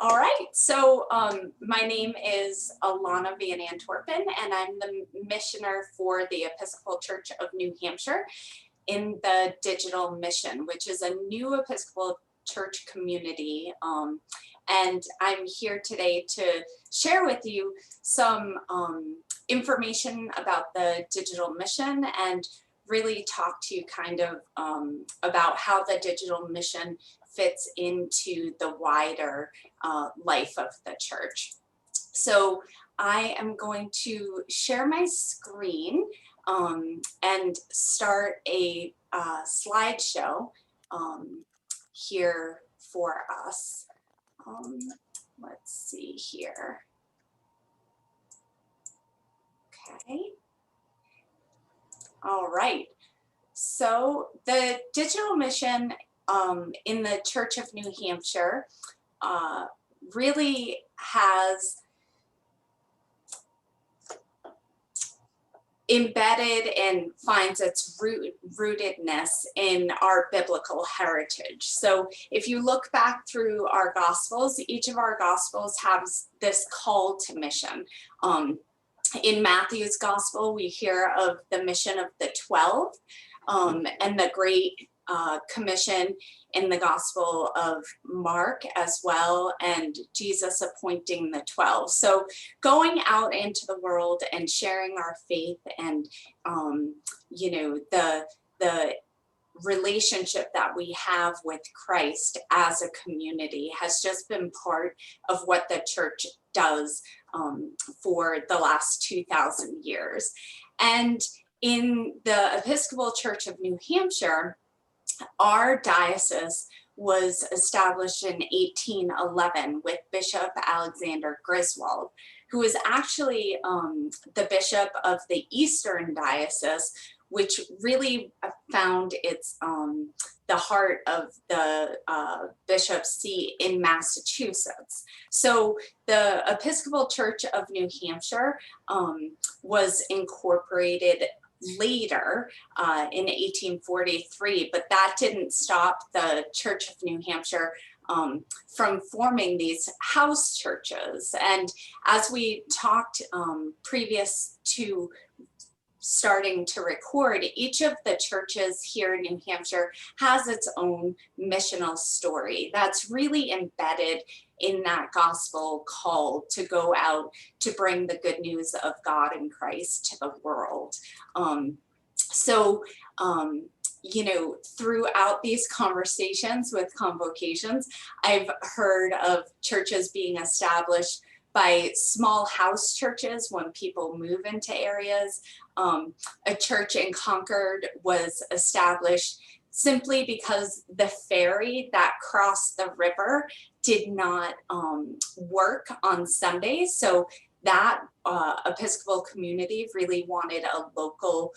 All right, so my name is Alana Van Antwerpen, and I'm the missioner for the Episcopal Church of New Hampshire in the Digital Mission, which is a new Episcopal Church community. And I'm here today to share with you some information about the Digital Mission and really talk to you kind of about how the Digital Mission fits into the wider life of the church. So I am going to share my screen and start a slideshow here for us. Let's see here. Okay. All right. So the Digital Mission in the Church of New Hampshire really has embedded and finds its rootedness in our biblical heritage. So if you look back through our Gospels, each of our Gospels has this call to mission. In Matthew's Gospel, we hear of the mission of the 12 and the Great Commission in the Gospel of Mark as well, and Jesus appointing the 12. So going out into the world and sharing our faith and you know, the relationship that we have with Christ as a community has just been part of what the church does for the last 2,000 years. And in the Episcopal Church of New Hampshire, our diocese was established in 1811 with Bishop Alexander Griswold, who is actually the bishop of the Eastern Diocese, which really found its the heart of the bishop's seat in Massachusetts. So the Episcopal Church of New Hampshire was incorporated later in 1843, but that didn't stop the Church of New Hampshire from forming these house churches. And as we talked previous to starting to record, each of the churches here in New Hampshire has its own missional story that's really embedded in that gospel call to go out to bring the good news of God and Christ to the world. You know, throughout these conversations with convocations, I've heard of churches being established by small house churches when people move into areas. A church in Concord was established simply because the ferry that crossed the river did not work on Sundays. So that Episcopal community really wanted a local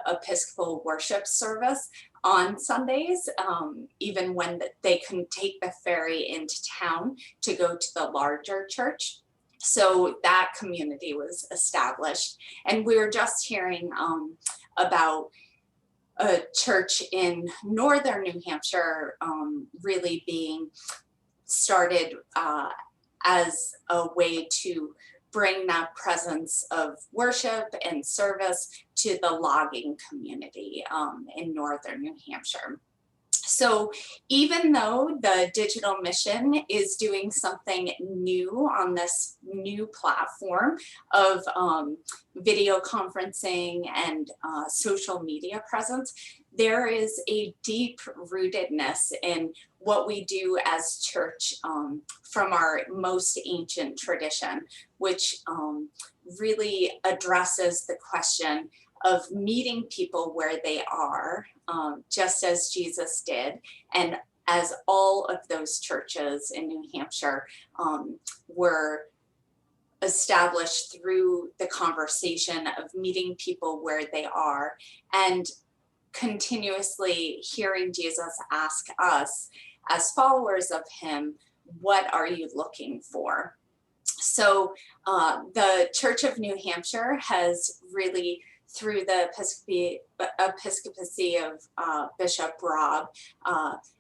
Episcopal worship service on Sundays, even when they couldn't take the ferry into town to go to the larger church. So that community was established. And we were just hearing about a church in northern New Hampshire really being started as a way to bring that presence of worship and service to the logging community in northern New Hampshire. So even though the Digital Mission is doing something new on this new platform of video conferencing and social media presence, there is a deep rootedness in what we do as church from our most ancient tradition, which really addresses the question of meeting people where they are, just as Jesus did, and as all of those churches in New Hampshire were established through the conversation of meeting people where they are and continuously hearing Jesus ask us as followers of him, what are you looking for? So the Church of New Hampshire has really, through the episcopacy of Bishop Rob,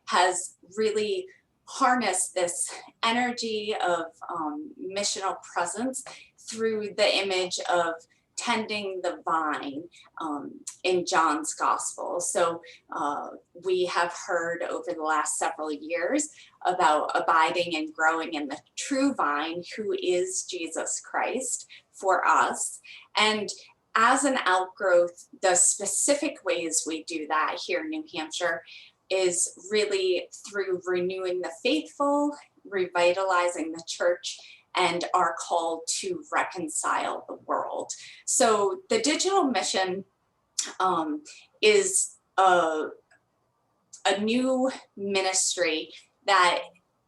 has really harness this energy of missional presence through the image of tending the vine in John's gospel. So we have heard over the last several years about abiding and growing in the true vine, who is Jesus Christ for us. And as an outgrowth, the specific ways we do that here in New Hampshire is really through renewing the faithful, revitalizing the church, and our call to reconcile the world. So the digital mission is a new ministry that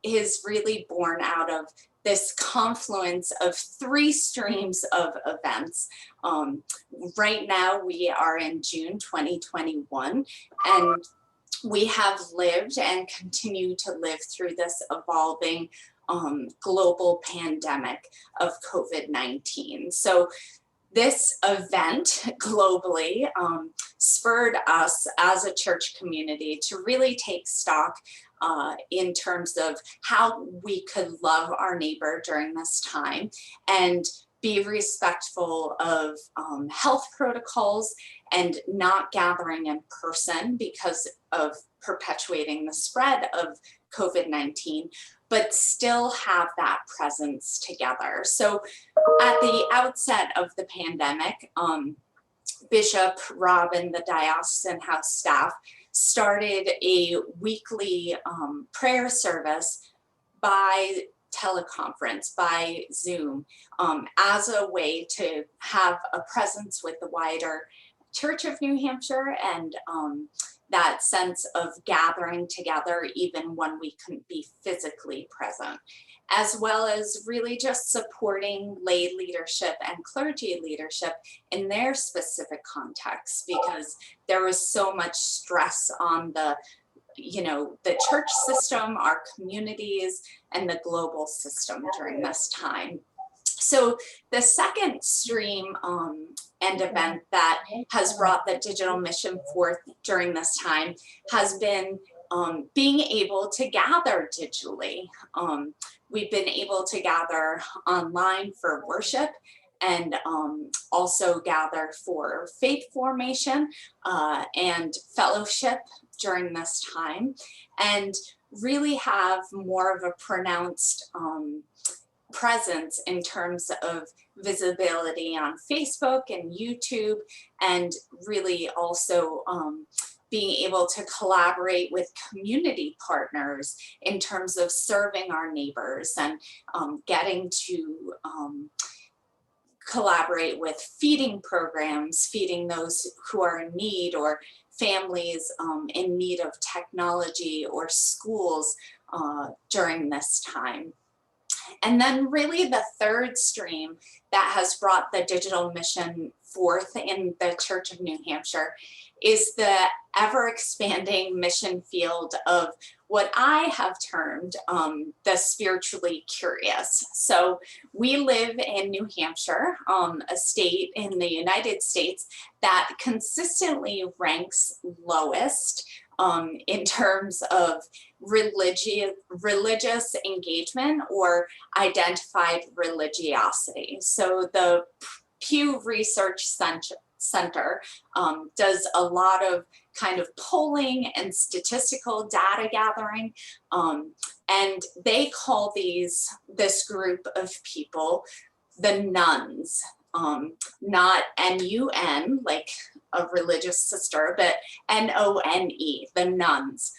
is really born out of this confluence of three streams of events. Right now we are in June 2021, and we have lived and continue to live through this evolving global pandemic of COVID-19. So this event globally spurred us as a church community to really take stock in terms of how we could love our neighbor during this time and be respectful of health protocols and not gathering in person because of perpetuating the spread of COVID-19, but still have that presence together. So at the outset of the pandemic, Bishop Rob and the Diocesan House staff started a weekly prayer service by teleconference, by Zoom, as a way to have a presence with the wider Church of New Hampshire and that sense of gathering together even when we couldn't be physically present, as well as really just supporting lay leadership and clergy leadership in their specific contexts, because there was so much stress on the church system, our communities, and the global system during this time. So the second stream and event that has brought the digital mission forth during this time has been being able to gather digitally. We've been able to gather online for worship and also gather for faith formation and fellowship during this time, and really have more of a pronounced presence in terms of visibility on Facebook and YouTube, and really also being able to collaborate with community partners in terms of serving our neighbors and getting to collaborate with feeding programs, feeding those who are in need, or families in need of technology or schools during this time. And then really the third stream that has brought the digital mission forth in the Church of New Hampshire is the ever expanding mission field of what I have termed the spiritually curious. So we live in New Hampshire, a state in the United States that consistently ranks lowest in terms of religious engagement or identified religiosity. So the Pew Research Center does a lot of kind of polling and statistical data gathering, and they call this group of people the nuns, not N-U-N, like a religious sister, but N-O-N-E, the nuns,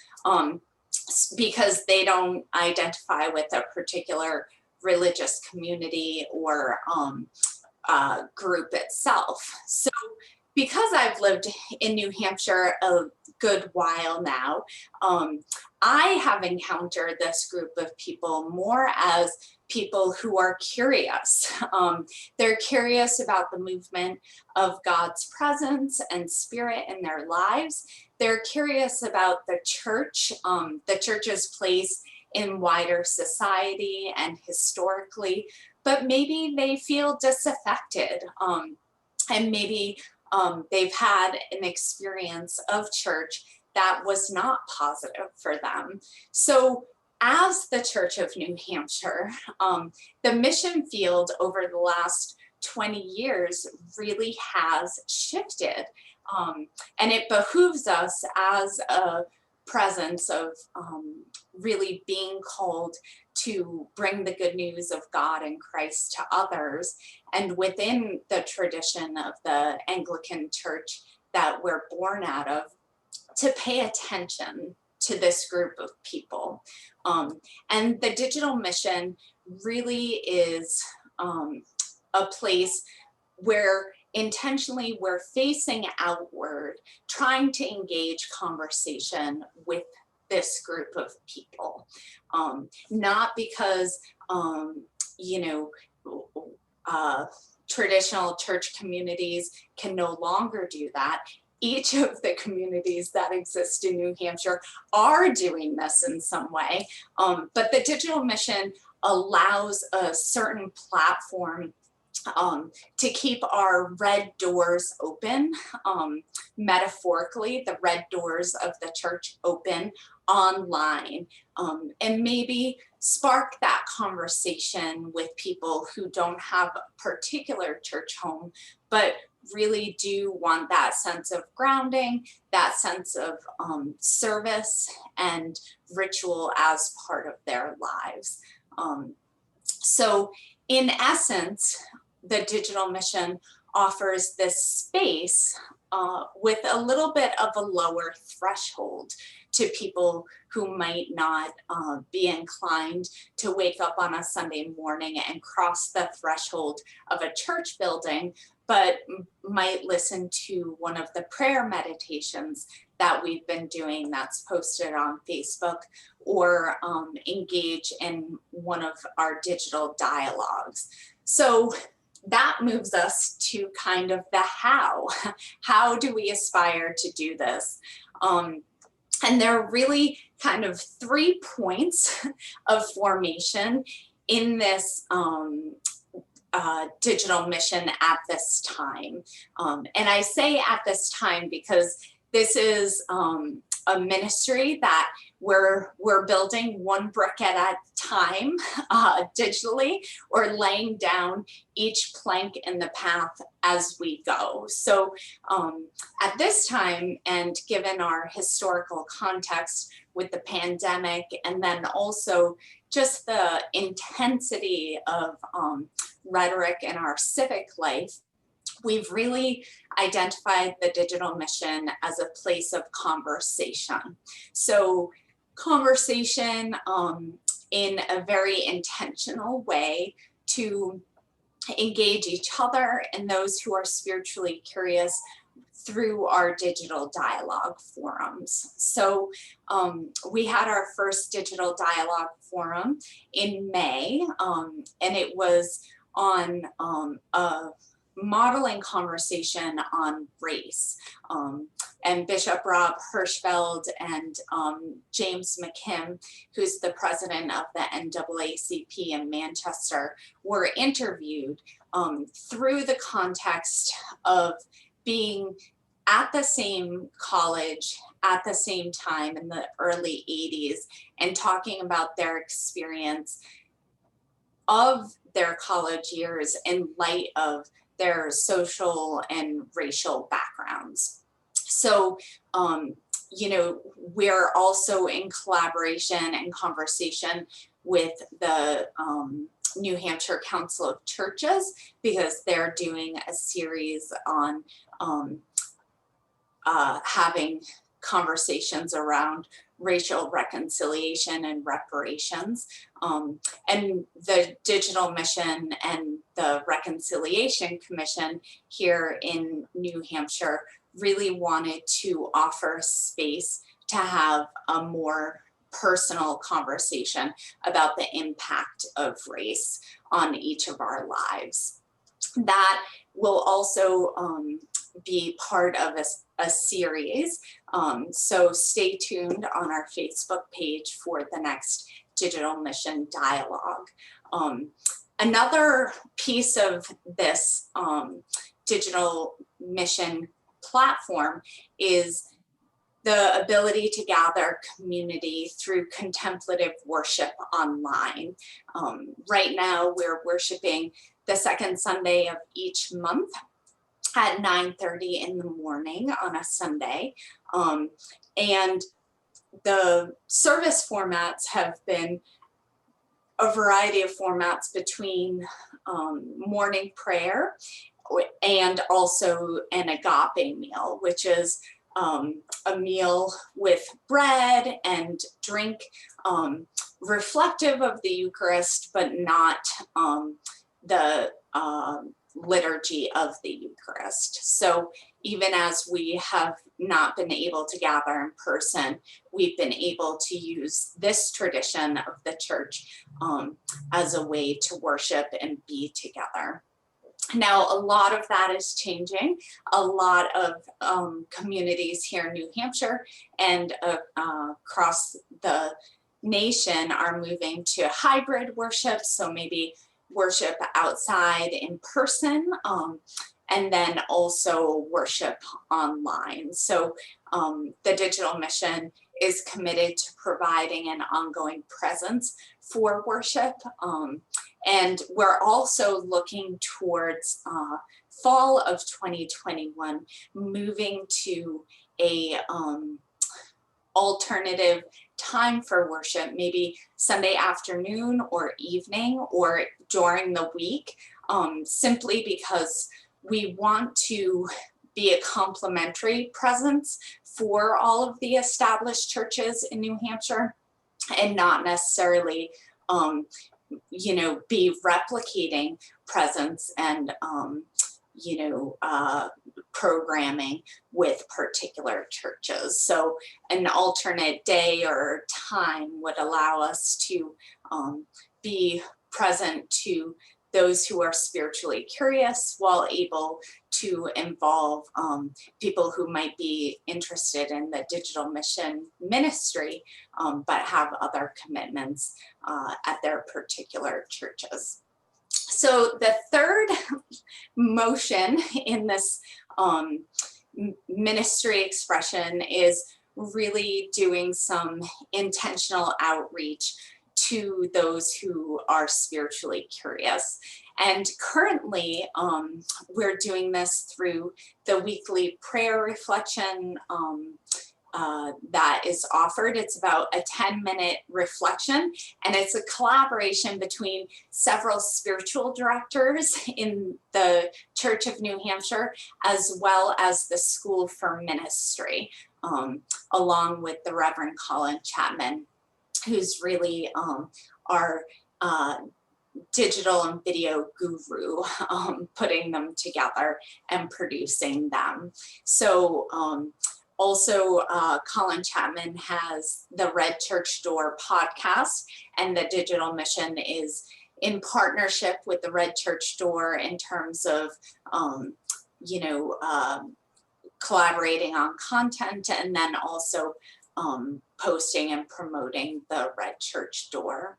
because they don't identify with a particular religious community or group itself. So because I've lived in New Hampshire a good while now, I have encountered this group of people more as people who are curious. They're curious about the movement of God's presence and spirit in their lives. They're curious about the church's place in wider society and historically, but maybe they feel disaffected, and maybe they've had an experience of church that was not positive for them. So as the Church of New Hampshire, the mission field over the last 20 years really has shifted. And it behooves us as a presence of really being called to bring the good news of God and Christ to others. And within the tradition of the Anglican Church that we're born out of, to pay attention to this group of people. And the digital mission really is a place where intentionally we're facing outward, trying to engage conversation with this group of people. Not because, traditional church communities can no longer do that. Each of the communities that exist in New Hampshire are doing this in some way, but the digital mission allows a certain platform to keep our red doors open, metaphorically, the red doors of the church open online, and maybe spark that conversation with people who don't have a particular church home, but really do want that sense of grounding, that sense of service and ritual as part of their lives. So in essence, the digital mission offers this space with a little bit of a lower threshold to people who might not be inclined to wake up on a Sunday morning and cross the threshold of a church building, but might listen to one of the prayer meditations that we've been doing that's posted on Facebook, or engage in one of our digital dialogues. So that moves us to kind of the how. How do we aspire to do this? And there are really kind of 3 points of formation in this digital mission at this time. And I say at this time because this is a ministry that we're building one brick at a time digitally, or laying down each plank in the path as we go. So at this time, and given our historical context with the pandemic, and then also just the intensity of rhetoric in our civic life, we've really identified the digital mission as a place of conversation. So conversation in a very intentional way to engage each other and those who are spiritually curious through our digital dialogue forums. So we had our first digital dialogue forum in May, and it was on a modeling conversation on race. And Bishop Rob Hirschfeld and James McKim, who's the president of the NAACP in Manchester, were interviewed through the context of being at the same college at the same time in the early 80s, and talking about their experience of their college years in light of their social and racial backgrounds. So, we're also in collaboration and conversation with the New Hampshire Council of Churches, because they're doing a series on having conversations around racial reconciliation and reparations. And the Digital Mission and the Reconciliation Commission here in New Hampshire really wanted to offer space to have a more personal conversation about the impact of race on each of our lives. That will also be part of a series. So stay tuned on our Facebook page for the next Digital Mission Dialogue. Another piece of this Digital Mission platform is the ability to gather community through contemplative worship online. Right now, we're worshiping the second Sunday of each month at 9:30 in the morning on a Sunday. And the service formats have been a variety of formats between morning prayer and also an agape meal, which is a meal with bread and drink, reflective of the Eucharist, but not the liturgy of the Eucharist. So even as we have not been able to gather in person, we've been able to use this tradition of the church as a way to worship and be together. Now, a lot of that is changing. A lot of communities here in New Hampshire and across the nation are moving to hybrid worship. So maybe worship outside in person, and then also worship online. So the Digital Mission is committed to providing an ongoing presence for worship. And we're also looking towards fall of 2021, moving to a alternative time for worship, maybe Sunday afternoon or evening or during the week, simply because we want to be a complementary presence for all of the established churches in New Hampshire, and not necessarily be replicating presence and programming with particular churches. So an alternate day or time would allow us to be present to those who are spiritually curious, while able to involve people who might be interested in the Digital Mission ministry, but have other commitments at their particular churches. So the third motion in this ministry expression is really doing some intentional outreach to those who are spiritually curious. And currently, we're doing this through the weekly prayer reflection that is offered. It's about a 10-minute reflection, and it's a collaboration between several spiritual directors in the Church of New Hampshire, as well as the School for Ministry, along with the Reverend Colin Chapman, who's really our digital and video guru, putting them together and producing them. So also, Colin Chapman has the Red Church Door podcast, and the Digital Mission is in partnership with the Red Church Door in terms of, collaborating on content, and then also posting and promoting the Red Church Door.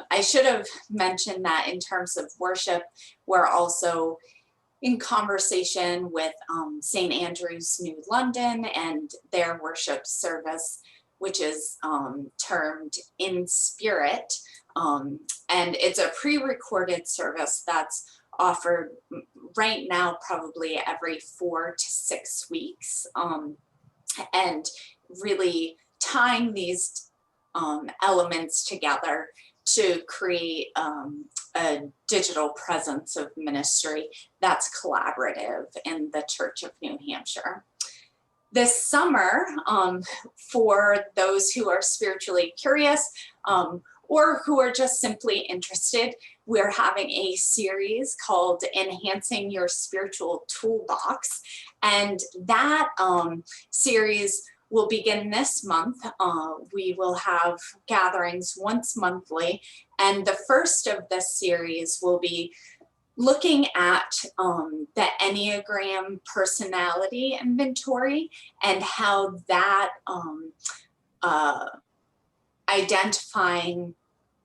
I should have mentioned that in terms of worship, we're also in conversation with St. Andrew's New London and their worship service, which is termed In Spirit. And it's a pre-recorded service that's offered right now probably every 4 to 6 weeks, and really tying these elements together to create a digital presence of ministry that's collaborative in the Church of New Hampshire. This summer, for those who are spiritually curious or who are just simply interested, we're having a series called Enhancing Your Spiritual Toolbox. And that series will begin this month. We will have gatherings once monthly. And the first of this series will be looking at the Enneagram personality inventory and how that identifying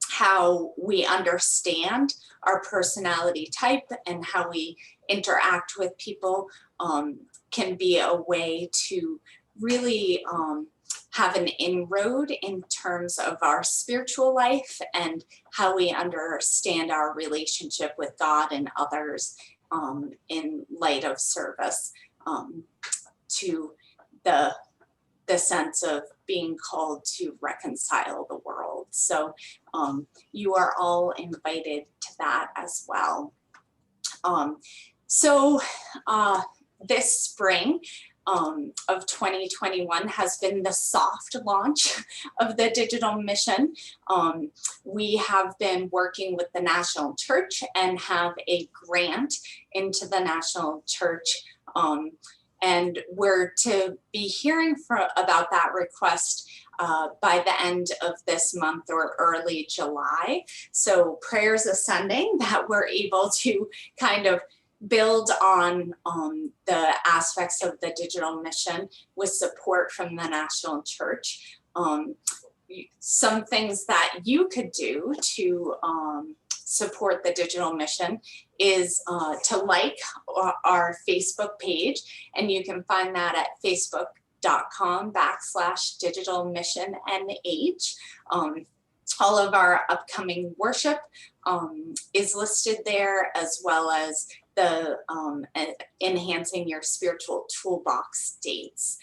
how we understand our personality type and how we interact with people can be a way to really have an inroad in terms of our spiritual life and how we understand our relationship with God and others in light of service to the sense of being called to reconcile the world. So you are all invited to that as well. This spring of 2021 has been the soft launch of the digital mission. We have been working with the National Church and have a grant into the National Church. And we're to be hearing about that request by the end of this month or early July. So prayers ascending that we're able to kind of build on the aspects of the digital mission with support from the National Church. Some things that you could do to support the digital mission is to like our Facebook page, and you can find that at facebook.com/digitalmissionnh. All of our upcoming worship is listed there, as well as the enhancing your spiritual toolbox dates.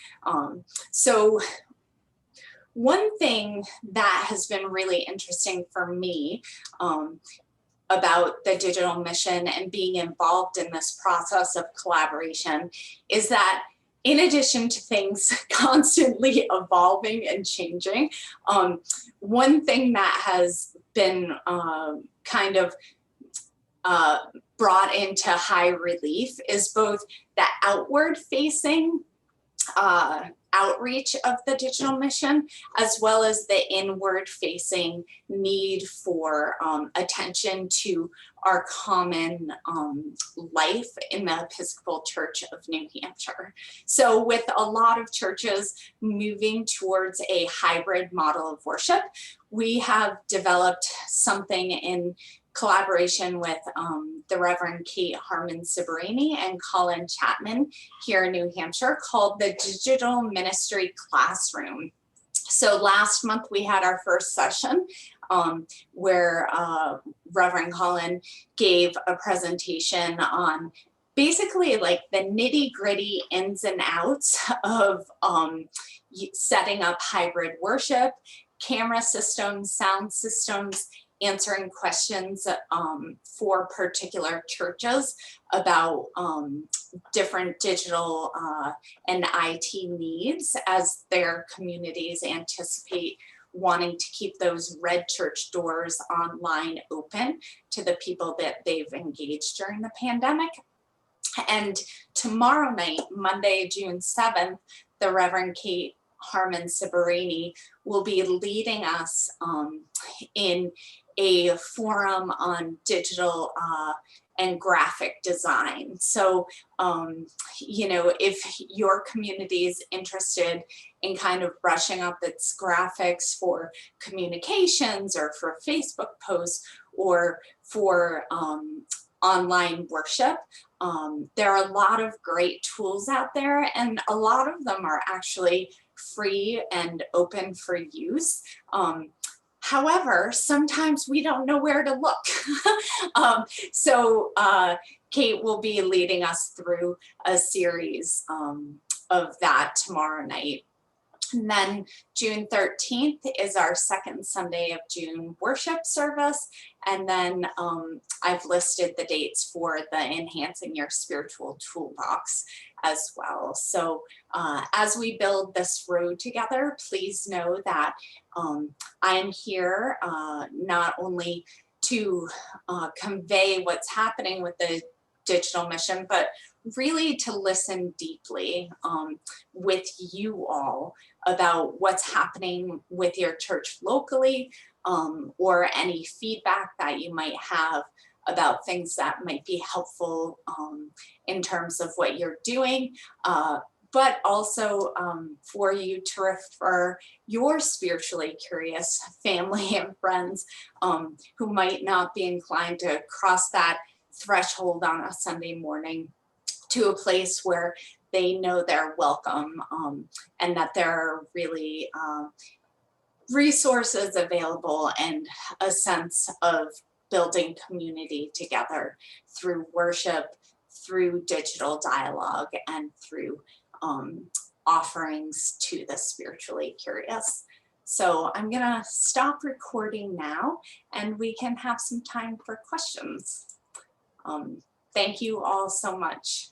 So one thing that has been really interesting for me about the digital mission and being involved in this process of collaboration is that in addition to things constantly evolving and changing, one thing that has been kind of brought into high relief is both the outward facing outreach of the digital mission, as well as the inward facing need for attention to our common life in the Episcopal Church of New Hampshire. So with a lot of churches moving towards a hybrid model of worship, we have developed something in collaboration with the Reverend Kate Harmon-Cibarini and Colin Chapman here in New Hampshire called the Digital Ministry Classroom. So last month we had our first session where Reverend Colin gave a presentation on basically like the nitty-gritty ins and outs of setting up hybrid worship, camera systems, sound systems, answering questions for particular churches about different digital and IT needs as their communities anticipate wanting to keep those red church doors online open to the people that they've engaged during the pandemic. And tomorrow night, Monday, June 7th, the Reverend Kate Harmon-Cibarini will be leading us in a forum on digital and graphic design. So, you know, if your community is interested in kind of brushing up its graphics for communications or for Facebook posts or for online worship, there are a lot of great tools out there, and a lot of them are actually free and open for use. However, sometimes we don't know where to look. So Kate will be leading us through a series of that tomorrow night. And then June 13th is our second Sunday of June worship service. And then I've listed the dates for the Enhancing Your Spiritual Toolbox as well. So as we build this road together, please know that I'm here not only to convey what's happening with the digital mission, but really to listen deeply with you all about what's happening with your church locally, or any feedback that you might have about things that might be helpful in terms of what you're doing, but also for you to refer your spiritually curious family and friends who might not be inclined to cross that threshold on a Sunday morning to a place where they know they're welcome, and that there are really resources available and a sense of building community together through worship, through digital dialogue, and through offerings to the spiritually curious. So I'm gonna stop recording now and we can have some time for questions. Thank you all so much.